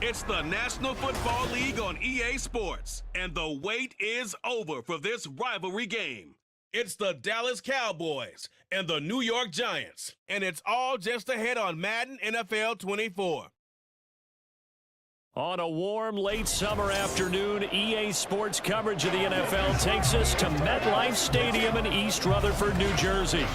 It's the National Football League on EA Sports, and the wait is over for this rivalry game. It's the Dallas Cowboys and the New York Giants, and it's all just ahead on Madden NFL 24. On a warm, late summer afternoon, EA Sports coverage of the NFL takes us to MetLife Stadium in East Rutherford, New Jersey.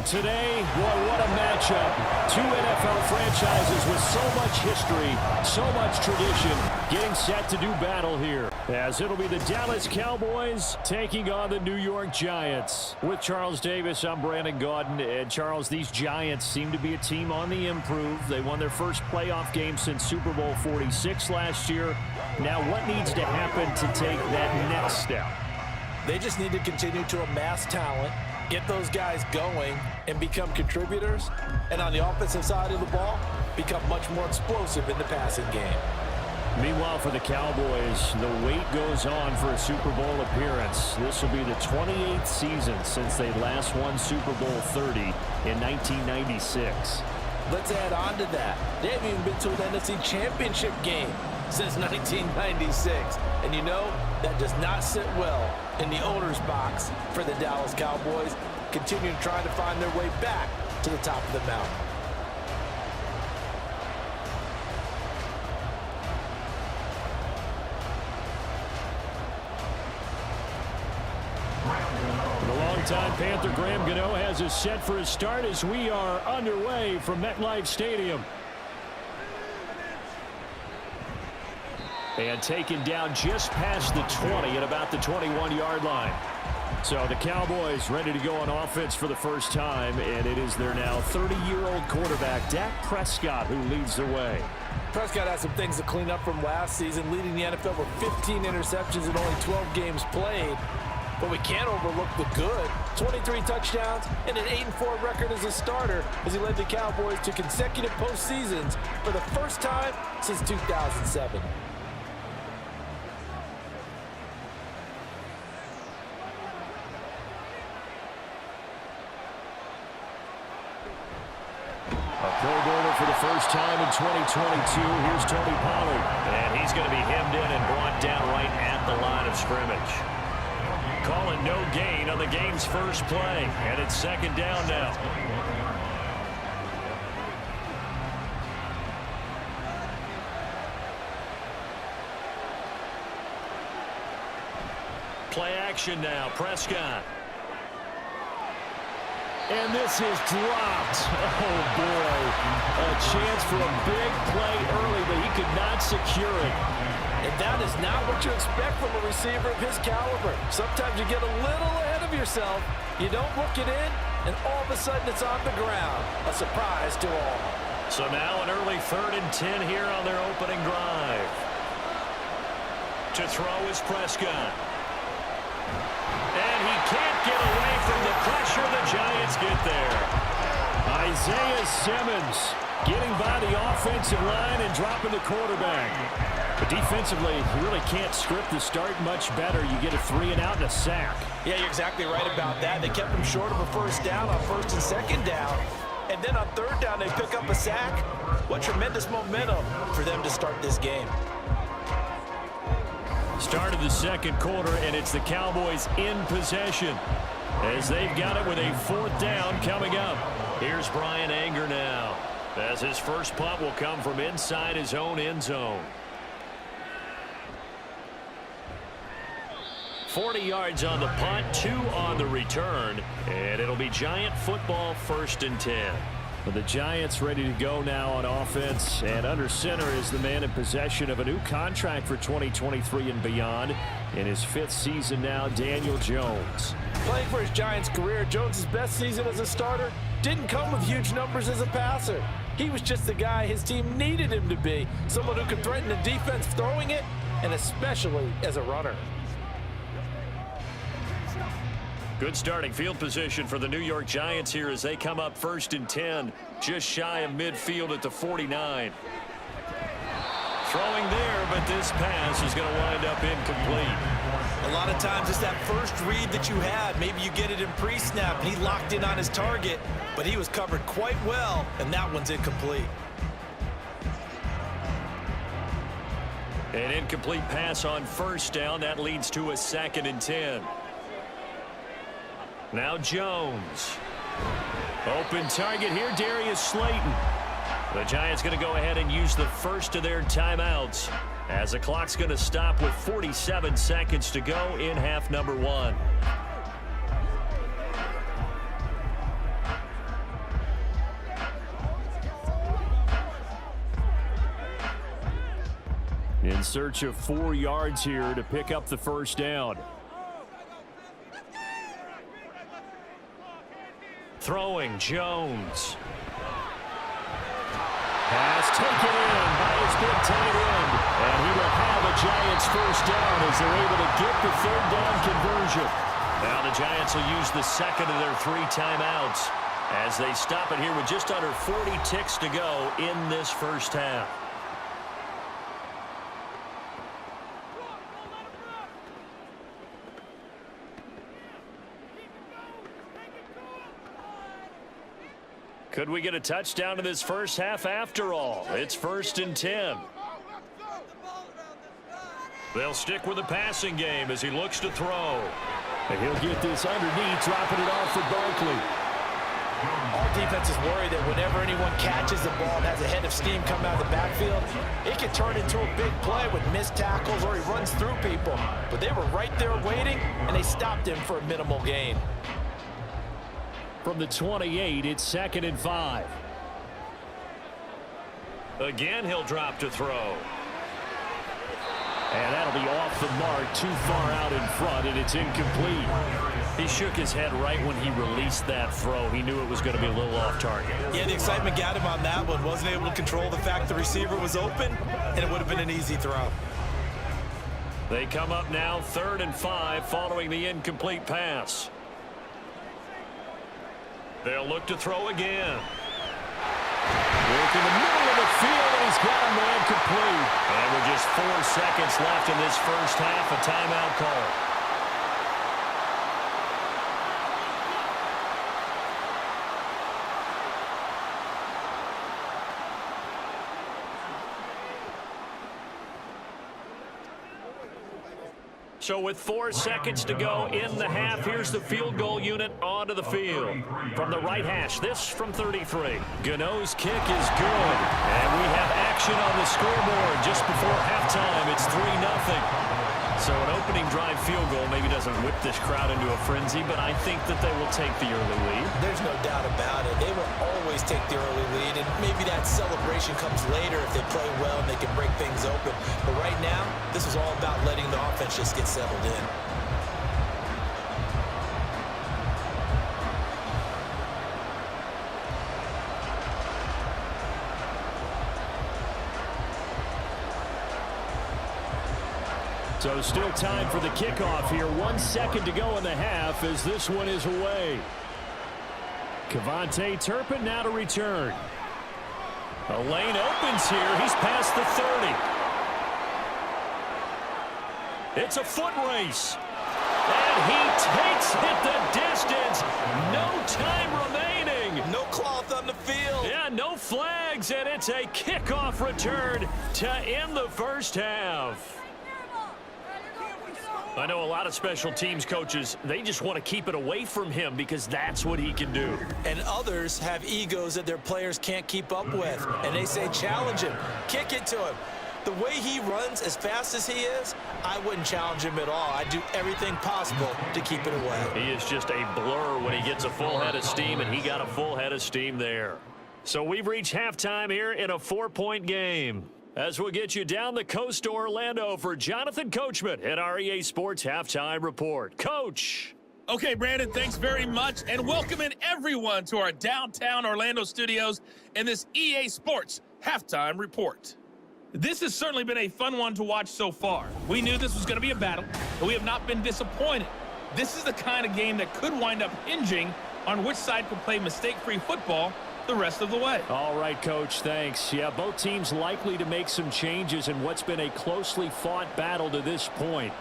Today, boy, what a matchup. Two NFL franchises with so much history, so much tradition, getting set to do battle here. As it'll be the Dallas Cowboys taking on the New York Giants. With Charles Davis, I'm Brandon Gaudin. And Charles, these Giants seem to be a team on the improve. They won their first playoff game since Super Bowl 46 last year. Now, what needs to happen to take that next step? They just need to continue to amass talent, get those guys going, and become contributors. And on the offensive side of the ball, become much more explosive in the passing game. Meanwhile, for the Cowboys, the wait goes on for a Super Bowl appearance. This will be the 28th season since they last won Super Bowl 30 in 1996. Let's add on to that. They haven't even been to an NFC Championship game since 1996. And you know, that does not sit well in the owner's box for the Dallas Cowboys, continuing trying to find their way back to the top of the mountain. The longtime Panther Graham Gano has us set for his start as we are underway from MetLife Stadium. And taken down just past the 20 at about the 21-yard line. So the Cowboys ready to go on offense for the first time, and it is their now 30-year-old quarterback, Dak Prescott, who leads the way. Prescott has some things to clean up from last season, leading the NFL with 15 interceptions and only 12 games played. But we can't overlook the good. 23 touchdowns and an 8-4 record as a starter as he led the Cowboys to consecutive postseasons for the first time since 2007. Pro Bowler for the first time in 2022. Here's Tony Pollard. And he's going to be hemmed in and brought down right at the line of scrimmage. Calling no gain on the game's first play. And it's second down now. Play action now. Prescott. And this is dropped. Oh, boy. A chance for a big play early, but he could not secure it. And that is not what you expect from a receiver of his caliber. Sometimes you get a little ahead of yourself. You don't look it in, and all of a sudden it's on the ground. A surprise to all. So now an early 3rd and 10 here on their opening drive. To throw is Prescott. And he can't get away from the pressure. The Giants get there. Isaiah Simmons getting by the offensive line and dropping the quarterback. But defensively, you really can't script the start much better. You get a 3-and-out and a sack. Yeah, you're exactly right about that. They kept him short of a first down on 1st and 2nd down. And then on 3rd down, they pick up a sack. What tremendous momentum for them to start this game. Start of the second quarter, and it's the Cowboys in possession as they've got it with a 4th down coming up. Here's Brian Anger now as his first punt will come from inside his own end zone. 40 yards on the punt, 2 on the return, and it'll be Giant football 1st and 10. But the Giants ready to go now on offense, and under center is the man in possession of a new contract for 2023 and beyond. In his 5th season now, Daniel Jones. Playing for his Giants career, Jones' best season as a starter didn't come with huge numbers as a passer. He was just the guy his team needed him to be, someone who could threaten the defense throwing it, and especially as a runner. Good starting field position for the New York Giants here as they come up 1st and 10, just shy of midfield at the 49. Throwing there, but this pass is going to wind up incomplete. A lot of times it's that first read that you had. Maybe you get it in pre-snap. He locked in on his target, but he was covered quite well, and that one's incomplete. An incomplete pass on first down. That leads to a 2nd and 10. Now Jones. Open target here, Darius Slayton. The Giants going to go ahead and use the first of their timeouts as the clock's going to stop with 47 seconds to go in half number 1. In search of 4 yards here to pick up the first down. Throwing, Jones. Pass taken in by his big tight end. And he will have a Giants first down as they're able to get the 3rd down conversion. Now the Giants will use the 2nd of their 3 timeouts as they stop it here with just under 40 ticks to go in this first half. Could we get a touchdown in this first half after all? It's 1st and 10. They'll stick with the passing game as he looks to throw. And he'll get this underneath, dropping it off for Barkley. Our defense is worried that whenever anyone catches the ball and has a head of steam coming out of the backfield, it can turn into a big play with missed tackles or he runs through people. But they were right there waiting, and they stopped him for a minimal gain. From the 28, it's 2nd and 5. Again, he'll drop to throw. And that'll be off the mark, too far out in front, and it's incomplete. He shook his head right when he released that throw. He knew it was going to be a little off target. Yeah, the excitement got him on that one. Wasn't able to control the fact the receiver was open, and it would have been an easy throw. They come up now 3rd and 5 following the incomplete pass. They'll look to throw again. Work in the middle of the field, and he's got a man complete. And with just 4 seconds left in this first half, a timeout call. So with 4 seconds to go in the half, here's the field goal unit onto the field. From the right hash, this from 33. Gano's kick is good. And we have action on the scoreboard just before halftime. It's 3-0. So an opening drive field goal maybe doesn't whip this crowd into a frenzy, but I think that they will take the early lead. There's no doubt about it. They will always take the early lead, and maybe that celebration comes later if they play well and they can break things open. But right now, this is all about letting the offense just get settled in. So still time for the kickoff here. 1 second to go in the half as this one is away. Kevontae Turpin now to return. A lane opens here. He's past the 30. It's a foot race. And he takes it the distance. No time remaining. No cloth on the field. Yeah, no flags, and it's a kickoff return to end the first half. I know a lot of special teams coaches, they just want to keep it away from him because that's what he can do. And others have egos that their players can't keep up with. And they say, challenge him, kick it to him. The way he runs as fast as he is, I wouldn't challenge him at all. I'd do everything possible to keep it away. He is just a blur when he gets a full head of steam, and he got a full head of steam there. So we've reached halftime here in a 4-point game. As we'll get you down the coast to Orlando for Jonathan Coachman at our EA Sports Halftime Report. Coach. Okay, Brandon, thanks very much, and welcome in everyone to our downtown Orlando studios and this EA Sports Halftime Report. This has certainly been a fun one to watch so far. We knew this was going to be a battle, and we have not been disappointed. This is the kind of game that could wind up hinging on which side can play mistake-free football the rest of the way. All right, Coach, thanks. Yeah, both teams likely to make some changes in what's been a closely fought battle to this point.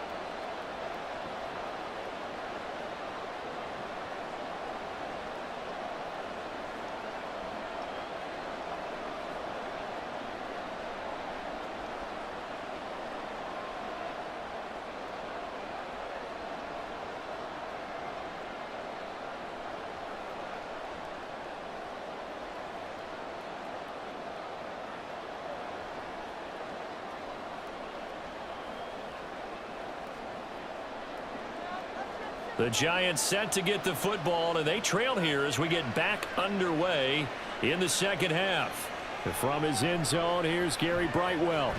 The Giants set to get the football, and they trail here as we get back underway in the second half. From his end zone, here's Gary Brightwell.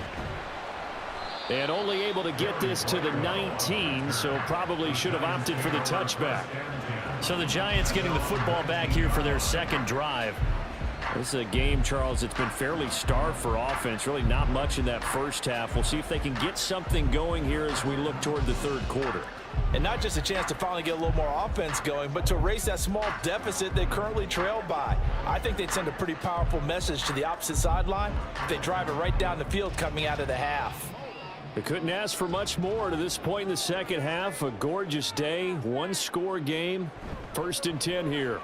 And only able to get this to the 19, so probably should have opted for the touchback. So the Giants getting the football back here for their second drive. This is a game, Charles, that's been fairly starved for offense. Really not much in that first half. We'll see if they can get something going here as we look toward the third quarter. And not just a chance to finally get a little more offense going, but to erase that small deficit they currently trail by. I think they'd send a pretty powerful message to the opposite sideline if they drive it right down the field coming out of the half. They couldn't ask for much more to this point in the second half. A gorgeous day, one-score game. 1st and 10 here.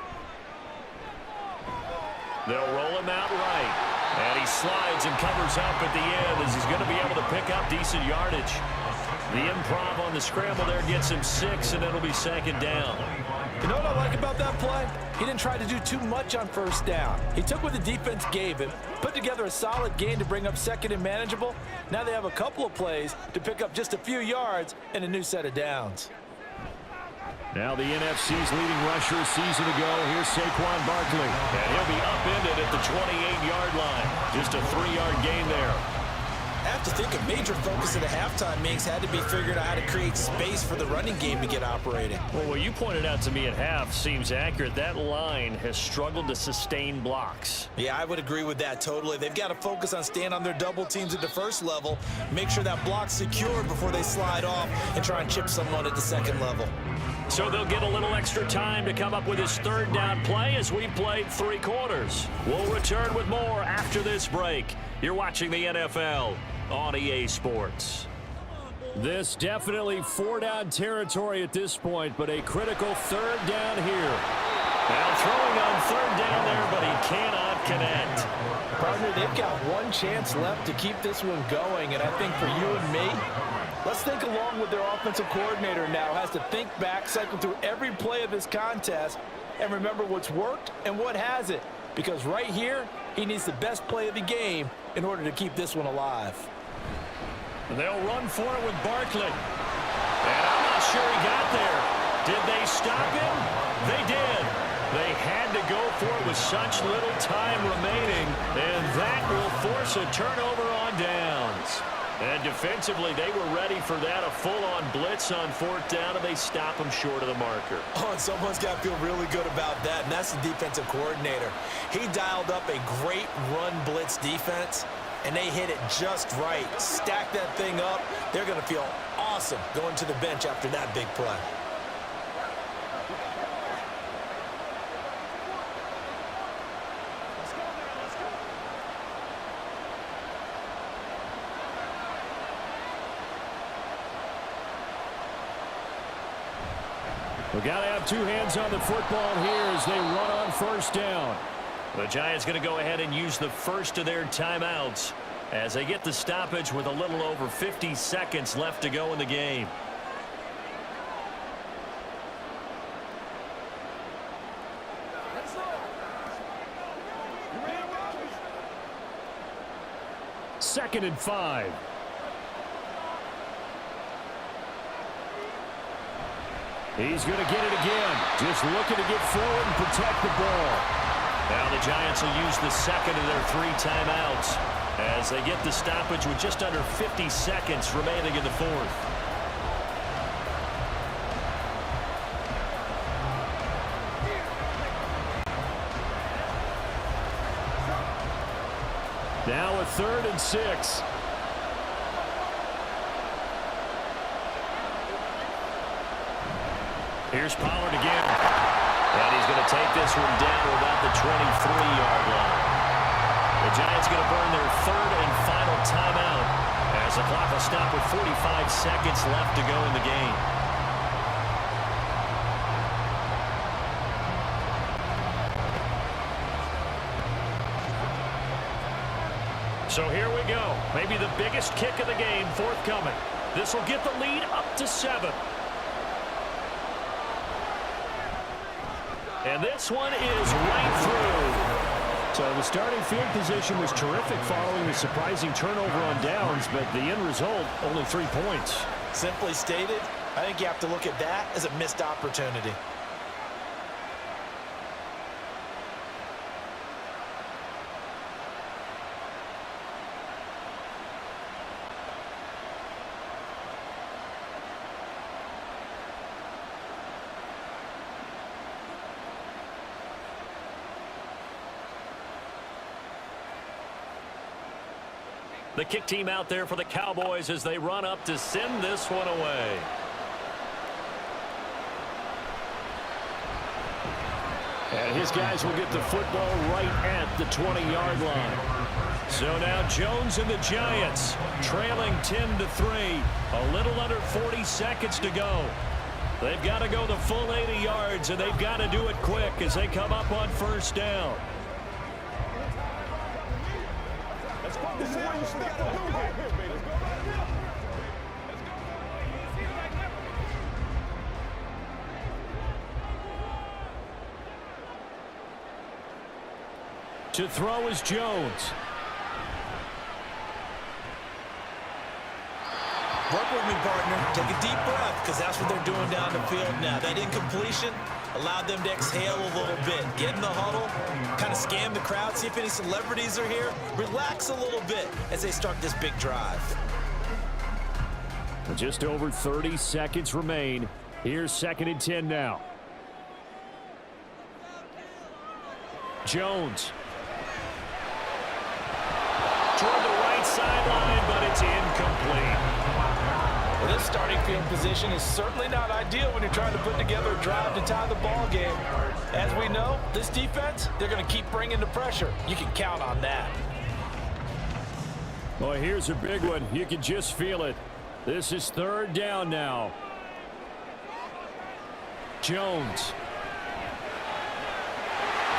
They'll roll him out right. And he slides and covers up at the end as he's going to be able to pick up decent yardage. The improv on the scramble there gets him 6, and it'll be 2nd down. You know what I like about that play? He didn't try to do too much on 1st down. He took what the defense gave him, put together a solid game to bring up 2nd and manageable. Now they have a couple of plays to pick up just a few yards and a new set of downs. Now the NFC's leading rusher a season ago. Here's Saquon Barkley. And he'll be upended at the 28-yard line. Just a 3-yard gain there. I have to think a major focus of the halftime mix had to be figuring out how to create space for the running game to get operating. Well, what you pointed out to me at half seems accurate. That line has struggled to sustain blocks. Yeah, I would agree with that totally. They've got to focus on staying on their double teams at the first level, make sure that block's secured before they slide off and try and chip someone at the second level. So they'll get a little extra time to come up with his 3rd down play as we played 3 quarters. We'll return with more after this break. You're watching the NFL on EA Sports. This definitely 4-down territory at this point, but a critical 3rd down here. Now throwing on 3rd down there, but he cannot connect. Partner, they've got one chance left to keep this one going, and I think for you and me, let's think along with their offensive coordinator now. Has to think back, cycle through every play of this contest, and remember what's worked and what hasn't. Because right here, he needs the best play of the game in order to keep this one alive. They'll run for it with Barkley. And I'm not sure he got there. Did they stop him? They did. They had to go for it with such little time remaining, and that will force a turnover on downs. And defensively, they were ready for that, a full-on blitz on 4th down, and they stop him short of the marker. Oh, and someone's got to feel really good about that, and that's the defensive coordinator. He dialed up a great run blitz defense, and they hit it just right. Stack that thing up. They're going to feel awesome going to the bench after that big play. We've got to have 2 hands on the football here as they run on 1st down. The Giants going to go ahead and use the first of their timeouts as they get the stoppage with a little over 50 seconds left to go in the game. Second and 5. He's going to get it again. Just looking to get forward and protect the ball. Now the Giants will use the second of their 3 timeouts as they get the stoppage with just under 50 seconds remaining in the 4th. Now a 3rd and 6. Here's Pollard again. And he's going to take this one down to about the 23-yard line. The Giants going to burn their 3rd and final timeout as the clock will stop with 45 seconds left to go in the game. So here we go. Maybe the biggest kick of the game forthcoming. This will get the lead up to 7. And this one is right through. So the starting field position was terrific following the surprising turnover on downs, but the end result, only 3 points. Simply stated, I think you have to look at that as a missed opportunity. The kick team out there for the Cowboys as they run up to send this one away. And his guys will get the football right at the 20-yard line. So now Jones and the Giants trailing 10-3. A little under 40 seconds to go. They've got to go the full 80 yards, and they've got to do it quick as they come up on first down. To throw is Jones. Work with me, partner. Take a deep breath, because that's what they're doing down the field now. That incompletion allowed them to exhale a little bit. Get in the huddle, kind of scan the crowd, see if any celebrities are here. Relax a little bit as they start this big drive. Just over 30 seconds remain. Here's 2nd and 10 now. Jones. Toward the right sideline, but it's incomplete. Well, this starting field position is certainly not ideal when you're trying to put together a drive to tie the ball game. As we know, this defense, they're going to keep bringing the pressure. You can count on that. Well, here's a big one. You can just feel it. This is 3rd down now. Jones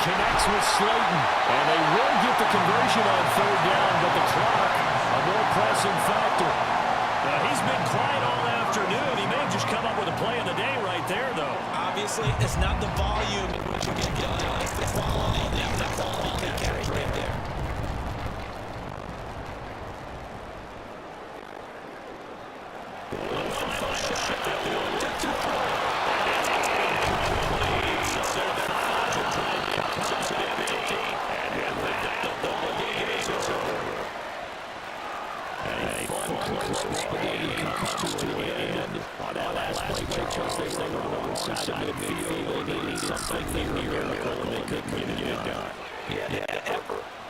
connects with Slayton, and they will get the conversion on 3rd down, but the clock, a more pressing factor. Now, he's been quiet all afternoon. He may have just come up with a play of the day right there, though. Obviously, it's not the volume in which you get done. It's the quality. The quality carries right there.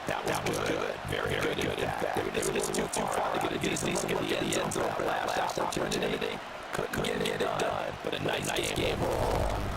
That was good. Very good. In fact, it was too far to get the end zone. Last opportunity. Couldn't get it done. But a nice game overall.